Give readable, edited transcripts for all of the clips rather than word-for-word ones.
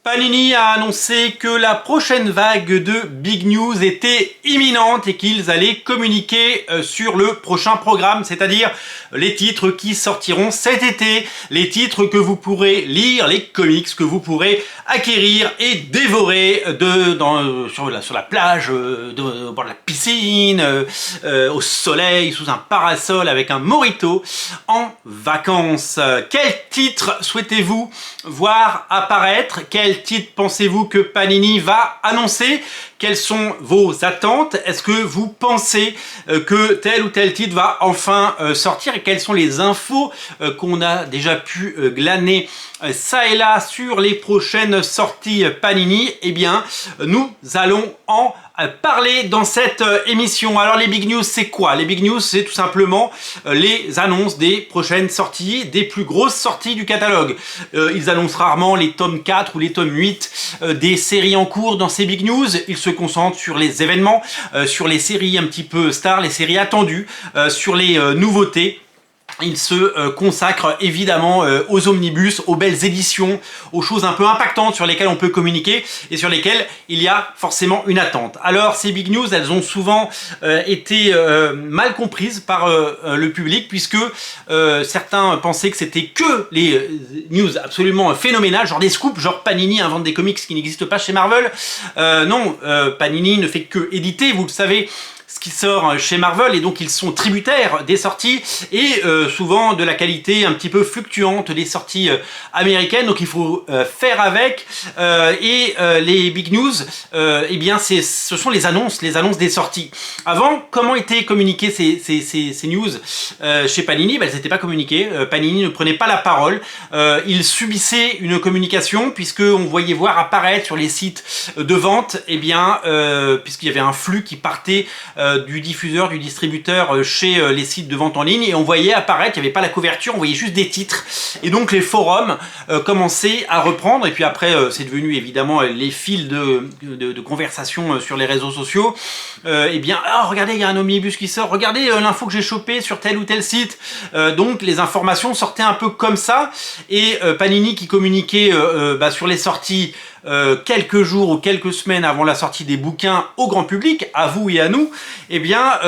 Panini a annoncé que la prochaine vague de Big News était imminente et qu'ils allaient communiquer sur le prochain programme, c'est-à-dire les titres qui sortiront cet été, les titres que vous pourrez lire, les comics que vous pourrez acquérir et dévorer sur la plage, au bord de la piscine, au soleil, sous un parasol avec un mojito, en vacances. Quel titre souhaitez-vous voir apparaître? Quel titre pensez-vous que Panini va annoncer? Quelles sont vos attentes? Est-ce que vous pensez que tel ou tel titre va enfin sortir? Et quelles sont les infos qu'on a déjà pu glaner ça et là sur les prochaines sorties Panini? Eh bien, nous allons en parler dans cette émission. Alors les Big News, c'est quoi? Les Big News, c'est tout simplement les annonces des prochaines sorties, des plus grosses sorties du catalogue. Ils annoncent rarement les tomes 4 ou les tomes 8 des séries en cours dans ces Big News. Ils se concentrent sur les événements, sur les séries un petit peu stars, les séries attendues, sur les nouveautés. Il se consacre évidemment aux omnibus, aux belles éditions, aux choses un peu impactantes sur lesquelles on peut communiquer et sur lesquelles il y a forcément une attente. Alors ces Big News, elles ont souvent été mal comprises par le public puisque certains pensaient que c'était que les news absolument phénoménales, genre des scoops, genre Panini invente des comics qui n'existent pas chez Marvel. Non, Panini ne fait que éditer, vous le savez, ce qui sort chez Marvel, et donc ils sont tributaires des sorties et souvent de la qualité un petit peu fluctuante des sorties américaines, donc il faut faire avec. Les Big News, eh bien ce sont les annonces des sorties. Avant, comment étaient communiquées ces news chez Panini? Elles n'étaient pas communiquées, Panini ne prenait pas la parole, il subissait une communication puisque on voyait voir apparaître sur les sites de vente, eh bien puisqu'il y avait un flux qui partait du diffuseur, du distributeur chez les sites de vente en ligne, et on voyait apparaître, il n'y avait pas la couverture, on voyait juste des titres, et donc les forums commençaient à reprendre, et puis après c'est devenu évidemment les fils de conversation sur les réseaux sociaux. Eh bien, oh, regardez, il y a un omnibus qui sort, regardez l'info que j'ai chopé sur tel ou tel site. Donc les informations sortaient un peu comme ça, et Panini qui communiquait sur les sorties quelques jours ou quelques semaines avant la sortie des bouquins au grand public, à vous et à nous, eh bien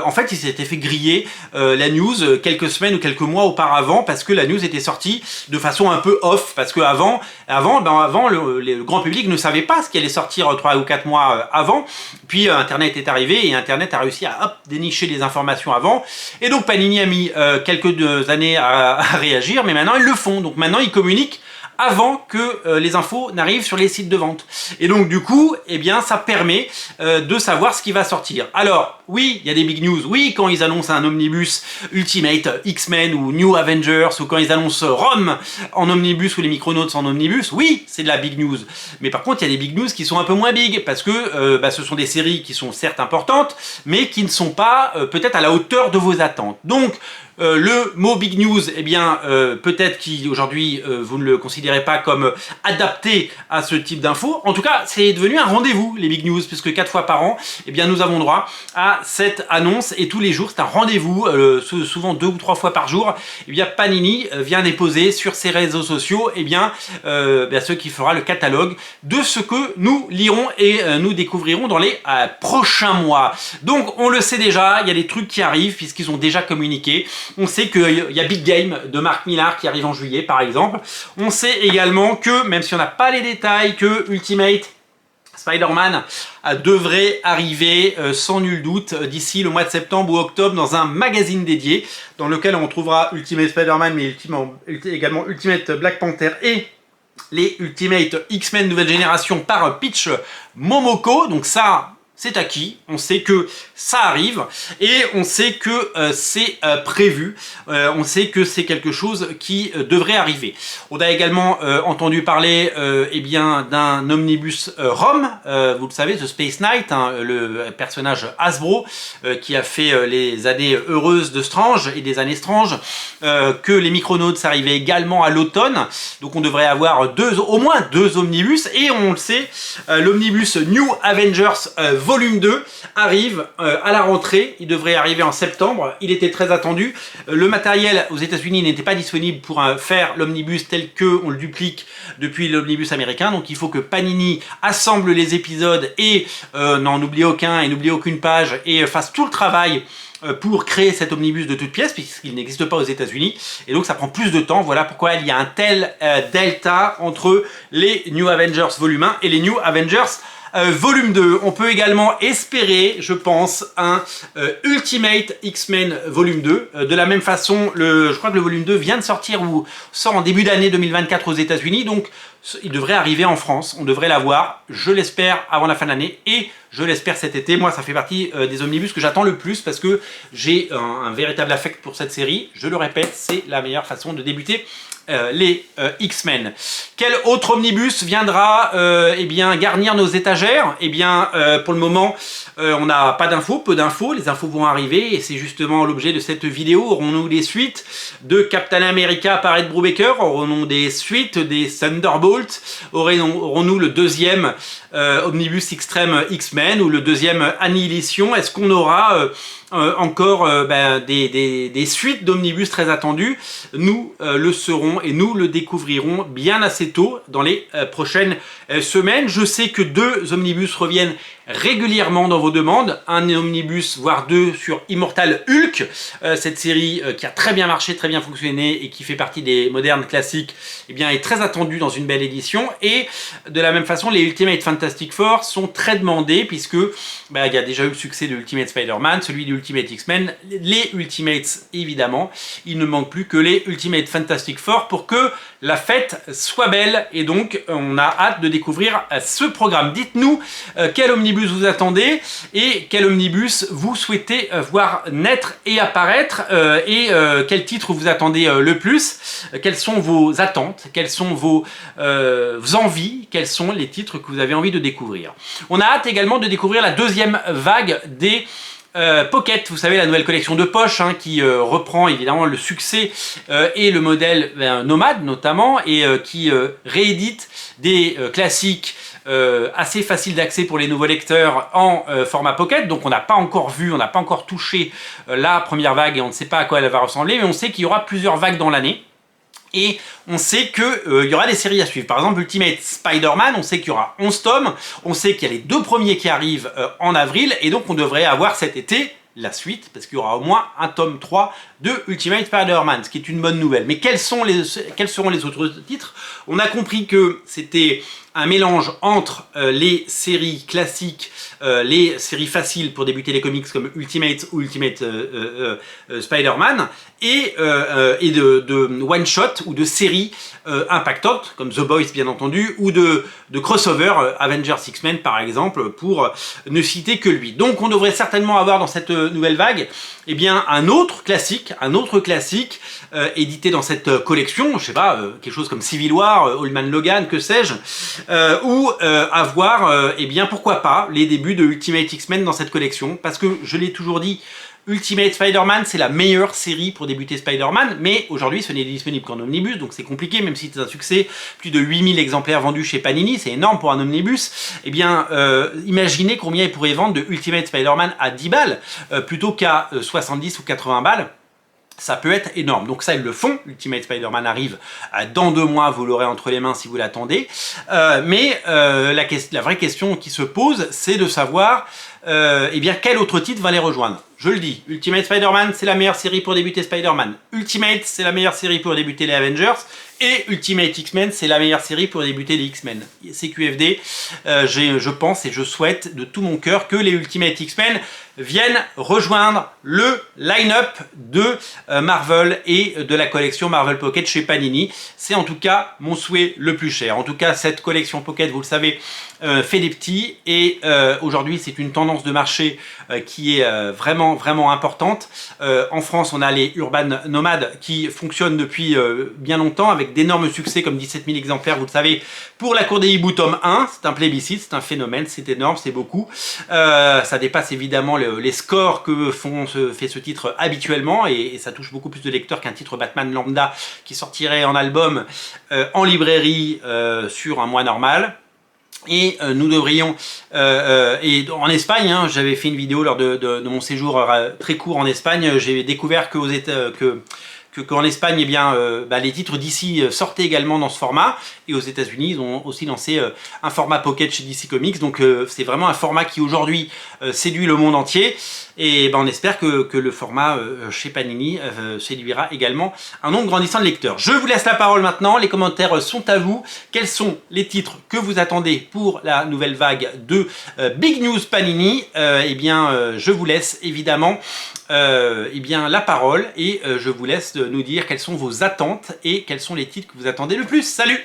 en fait il s'était fait griller la news quelques semaines ou quelques mois auparavant parce que la news était sortie de façon un peu off, parce que avant le grand public ne savait pas ce qui allait sortir 3 ou 4 mois avant, puis internet est arrivé et internet a réussi à dénicher les informations avant, et donc Panini a mis quelques années à réagir, mais maintenant ils le font, donc maintenant ils communiquent avant que les infos n'arrivent sur les sites de vente. Et donc du coup, eh bien, ça permet de savoir ce qui va sortir. Alors, oui, il y a des big news. Oui, quand ils annoncent un omnibus Ultimate X-Men ou New Avengers, ou quand ils annoncent Rome en omnibus ou les Micronauts en omnibus, oui, c'est de la big news. Mais par contre, il y a des big news qui sont un peu moins big, parce que ce sont des séries qui sont certes importantes, mais qui ne sont pas peut-être à la hauteur de vos attentes. Donc, le mot Big News, eh bien, peut-être qu'aujourd'hui, vous ne le considérez pas comme adapté à ce type d'infos. En tout cas, c'est devenu un rendez-vous, les Big News, puisque 4 fois par an, eh bien, nous avons droit à cette annonce. Et tous les jours, c'est un rendez-vous, souvent 2 ou 3 fois par jour. Eh bien, Panini vient déposer sur ses réseaux sociaux, eh bien, ce qui fera le catalogue de ce que nous lirons et nous découvrirons dans les prochains mois. Donc, on le sait déjà, il y a des trucs qui arrivent, puisqu'ils ont déjà communiqué. On sait qu'il y a Big Game de Mark Millar qui arrive en juillet par exemple. On sait également que, même si on n'a pas les détails, que Ultimate Spider-Man devrait arriver sans nul doute d'ici le mois de septembre ou octobre dans un magazine dédié dans lequel on trouvera Ultimate Spider-Man, mais également Ultimate Black Panther et les Ultimate X-Men nouvelle génération par Peach Momoko. Donc ça, c'est acquis, on sait que ça arrive et on sait que c'est prévu, on sait que c'est quelque chose qui devrait arriver. On a également entendu parler eh bien d'un omnibus Rome, vous le savez, The Space Knight, hein, le personnage Hasbro qui a fait les années heureuses de Strange et des années Strange, que les Micronauts arrivaient également à l'automne, donc on devrait avoir au moins deux omnibus, et on le sait, l'omnibus New Avengers Volume 2 arrive à la rentrée. Il devrait arriver en septembre. Il était très attendu. Le matériel aux États-Unis n'était pas disponible pour faire l'omnibus tel que on le duplique depuis l'omnibus américain. Donc il faut que Panini assemble les épisodes et n'en oublie aucun et n'oublie aucune page et fasse tout le travail pour créer cet omnibus de toutes pièces, puisqu'il n'existe pas aux États-Unis, et donc ça prend plus de temps. Voilà pourquoi il y a un tel delta entre les New Avengers volume 1 et les New Avengers volume 2. On peut également espérer, je pense, un Ultimate X-Men volume 2. De la même façon, je crois que le volume 2 vient de sortir ou sort en début d'année 2024 aux États-Unis, donc il devrait arriver en France. On devrait l'avoir, je l'espère, avant la fin de l'année et je l'espère cet été. Moi, ça fait partie des omnibus que j'attends le plus parce que j'ai un véritable affect pour cette série. Je le répète, c'est la meilleure façon de débuter les X-Men. Quel autre omnibus viendra eh bien, garnir nos étagères? Eh bien, pour le moment, on n'a pas d'infos, peu d'infos. Les infos vont arriver et c'est justement l'objet de cette vidéo. Aurons-nous des suites de Captain America par Ed Brubaker? Aurons-nous des suites des Thunderbolts? Aurons-nous le deuxième omnibus extrême X-Men ou le deuxième Annihilation? Est-ce qu'on aura encore des suites d'omnibus très attendues? Nous le saurons et nous le découvrirons bien assez tôt dans les prochaines semaines. Je sais que 2 omnibus reviennent régulièrement dans vos demandes, un omnibus voire 2 sur Immortal Hulk, cette série qui a très bien marché, très bien fonctionné et qui fait partie des modernes classiques, eh bien, est très attendue dans une belle édition. Et de la même façon, les Ultimate Fantastic Four sont très demandés puisque il y a déjà eu le succès de Ultimate Spider-Man, celui de Ultimate X-Men, les Ultimates évidemment. Il ne manque plus que les Ultimate Fantastic Four pour que la fête soit belle et donc on a hâte de découvrir ce programme. Dites-nous quel omnibus vous attendez et quel omnibus vous souhaitez voir naître et apparaître et quel titre vous attendez le plus, quelles sont vos attentes, quelles sont vos envies, quels sont les titres que vous avez envie de découvrir. On a hâte également de découvrir la deuxième vague des Pocket, vous savez, la nouvelle collection de poche qui reprend évidemment le succès et le modèle Nomade notamment et qui réédite des classiques assez faciles d'accès pour les nouveaux lecteurs en format Pocket. Donc on n'a pas encore vu, on n'a pas encore touché la première vague et on ne sait pas à quoi elle va ressembler, mais on sait qu'il y aura plusieurs vagues dans l'année. Et on sait qu'il y aura des séries à suivre. Par exemple, Ultimate Spider-Man, on sait qu'il y aura 11 tomes. On sait qu'il y a les 2 premiers qui arrivent en avril. Et donc, on devrait avoir cet été la suite, parce qu'il y aura au moins un tome 3 de Ultimate Spider-Man, ce qui est une bonne nouvelle. Mais quels seront les autres titres? On a compris que c'était un mélange entre les séries classiques, les séries faciles pour débuter les comics comme Ultimate ou Ultimate Spider-Man, et de one-shot ou de séries impactantes, comme The Boys bien entendu, ou de crossover, Avengers X-Men par exemple, pour ne citer que lui. Donc on devrait certainement avoir dans cette nouvelle vague eh bien, un autre classique édité dans cette collection, je sais pas, quelque chose comme Civil War, Old Man Logan, que sais-je, ou avoir, eh bien, pourquoi pas, les débuts de Ultimate X-Men dans cette collection, parce que je l'ai toujours dit, Ultimate Spider-Man, c'est la meilleure série pour débuter Spider-Man, mais aujourd'hui ce n'est disponible qu'en omnibus, donc c'est compliqué, même si c'est un succès, plus de 8000 exemplaires vendus chez Panini, c'est énorme pour un omnibus. Eh bien, imaginez combien ils pourraient vendre de Ultimate Spider-Man à 10 balles, plutôt qu'à 70 ou 80 balles. Ça peut être énorme. Donc ça, ils le font. Ultimate Spider-Man arrive dans 2 mois, vous l'aurez entre les mains si vous l'attendez. Mais la vraie question qui se pose, c'est de savoir eh bien, quel autre titre va les rejoindre. Je le dis, Ultimate Spider-Man, c'est la meilleure série pour débuter Spider-Man. Ultimate, c'est la meilleure série pour débuter les Avengers. Et Ultimate X-Men, c'est la meilleure série pour débuter les X-Men. CQFD, je pense et je souhaite de tout mon cœur que les Ultimate X-Men viennent rejoindre le line-up de Marvel et de la collection Marvel Pocket chez Panini. C'est en tout cas mon souhait le plus cher. En tout cas, cette collection Pocket, vous le savez, fait des petits et aujourd'hui, c'est une tendance de marché qui est vraiment importante. En France, on a les Urban Nomades qui fonctionnent depuis bien longtemps avec d'énormes succès comme 17 000 exemplaires, vous le savez, pour la Cour des Hiboux tome 1. C'est un plébiscite, c'est un phénomène, c'est énorme, c'est beaucoup. Ça dépasse évidemment les scores que fait ce titre habituellement et ça touche beaucoup plus de lecteurs qu'un titre Batman lambda qui sortirait en album en librairie sur un mois normal. Et nous devrions, et en Espagne, hein, j'avais fait une vidéo lors de mon séjour très court en Espagne, j'ai découvert qu'en Espagne, eh bien, les titres d'ici sortaient également dans ce format, et aux États-Unis, ils ont aussi lancé un format pocket chez DC Comics, donc c'est vraiment un format qui aujourd'hui séduit le monde entier, et on espère que le format chez Panini séduira également un nombre grandissant de lecteurs. Je vous laisse la parole maintenant, les commentaires sont à vous. Quels sont les titres que vous attendez pour la nouvelle vague de Big News Panini? Je vous laisse évidemment la parole et je vous laisse nous dire quelles sont vos attentes et quels sont les titres que vous attendez le plus. Salut!